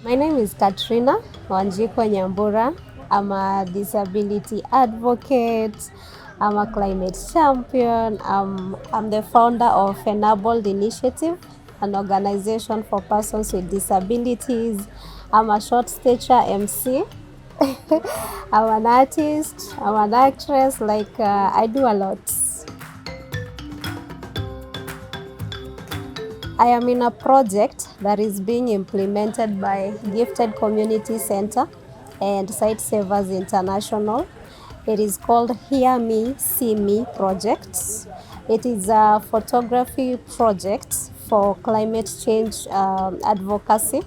My name is Caterina Wanjiku. I'm a disability advocate. I'm a climate champion. I'm the founder of Enabled Initiative, an organization for persons with disabilities. I'm a short stature MC. I'm an artist. I'm an actress. I do a lot. I am in a project that is being implemented by Gifted Community Center and Site Savers International. It is called Hear Me, See Me project. It is a photography project for climate change advocacy.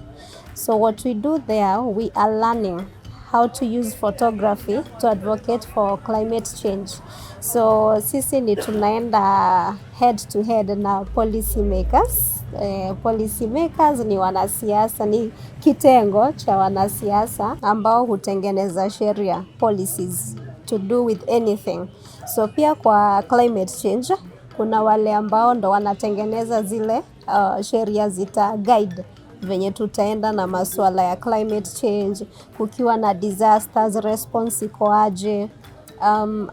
So what we do there, we are learning how to use photography to advocate for climate change. So sisi ni tunaenda head to head na policy makers. Policy makers ni wanasiasa, ni kitengo cha wanasiasa ambao hutengeneza sheria, policies to do with anything. So pia kwa climate change kuna wale ambao ndo wanatengeneza zile sheria zita guide venye tutaenda na masuala ya climate change, kukiwa na disasters, response iko aje.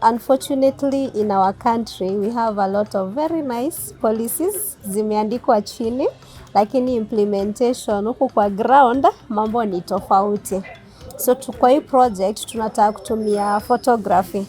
Unfortunately in our country we have a lot of very nice policies zimeandikwa chini, lakini implementation huku kwa ground mambo ni tofauti. So kwa hii project tunataka kutumia photography.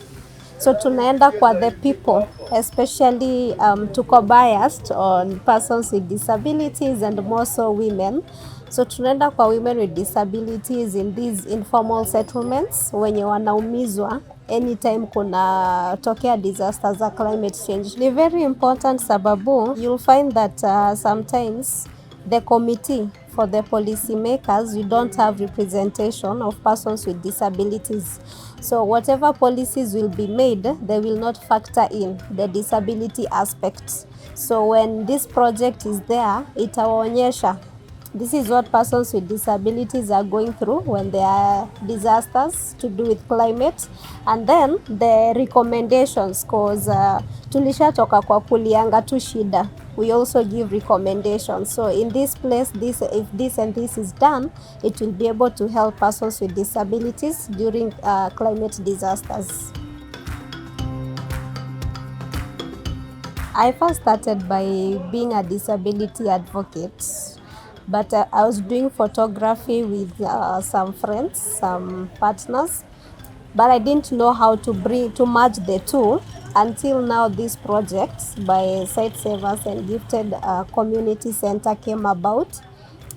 So tunaenda kwa the people, especially tuko biased on persons with disabilities and more so women. So tunaenda kwa women with disabilities in these informal settlements wenye wanaumizwa anytime kuna tokea disasters za climate change. Ni very important sababu you'll find that sometimes the committee for the policy makers, you don't have representation of persons with disabilities. So whatever policies will be made, they will not factor in the disability aspect. So when this project is there, itawaonyesha this is what persons with disabilities are going through when there are disasters to do with climate, and then the recommendations, cause tulishatoka kwa kulianga tu shida, we also give recommendations. So in this place, if this and this is done, it will be able to help persons with disabilities during climate disasters. I first started by being a disability advocate, but I was doing photography with some friends, some partners, but I didn't know how to merge the two until now this project by Site Savers and Gifted Community Center came about.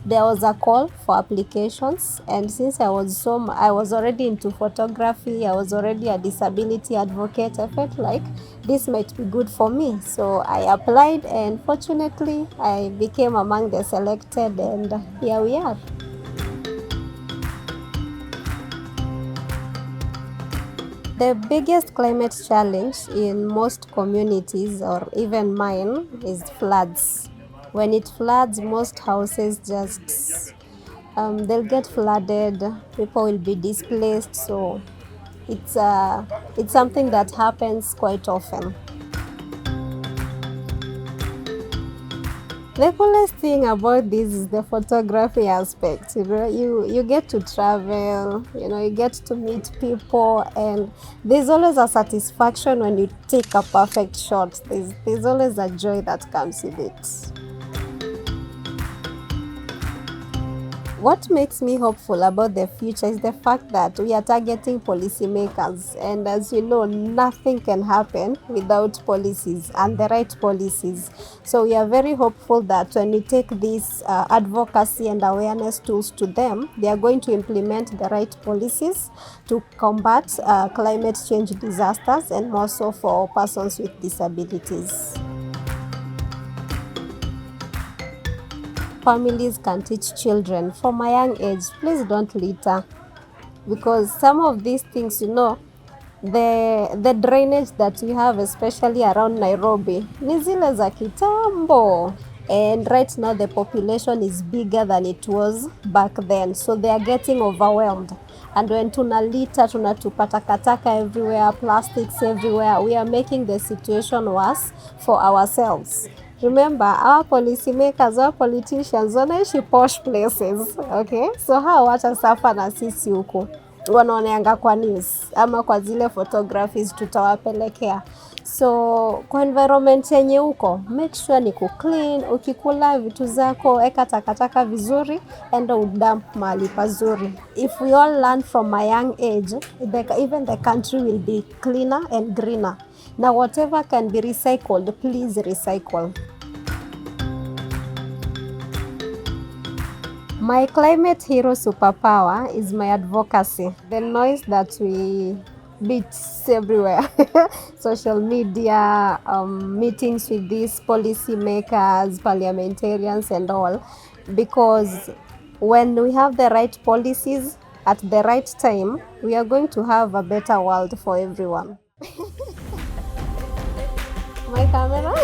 There was a call for applications, and since I was already into photography, I was already a disability advocate, I felt like this might be good for me. So I applied, and fortunately I became among the selected, and here we are. The biggest climate challenge in most communities, or even mine, is floods. When it floods, most houses just they'll get flooded, people will be displaced, so it's something that happens quite often. The coolest thing about this is the photography aspect. You get to travel, you get to meet people, and there's always a satisfaction when you take a perfect shot. There's always a joy that comes with it. What makes me hopeful about the future is the fact that we are targeting policymakers, and as you know, nothing can happen without policies and the right policies. So we are very hopeful that when we take these advocacy and awareness tools to them, they are going to implement the right policies to combat climate change disasters, and more so for persons with disabilities. Families can teach children from a young age, please don't litter, because some of these things, the drainage that we have, especially around Nairobi, ni zile za kitambo, and right now the population is bigger than it was back then, so they are getting overwhelmed. And when tunalita, tunatupa takataka everywhere, plastics everywhere, we are making the situation worse for ourselves. Remember, our policymakers, our politicians wanaishi posh places, okay? So hao watasafa na sisi huku wanaoneanga kwa news ama kwa zile photographies tutawapelekea. So kwa environment yenye huko, make sure ni clean. Ukikula vitu zako, eka takataka vizuri, enda udump mahali pazuri. If we all learn from a young age, even the country will be cleaner and greener. Now whatever can be recycled, please recycle. My climate hero superpower is my advocacy. The noise that we beat everywhere. Social media, meetings with these policy makers, parliamentarians and all. Because when we have the right policies at the right time, we are going to have a better world for everyone. My camera?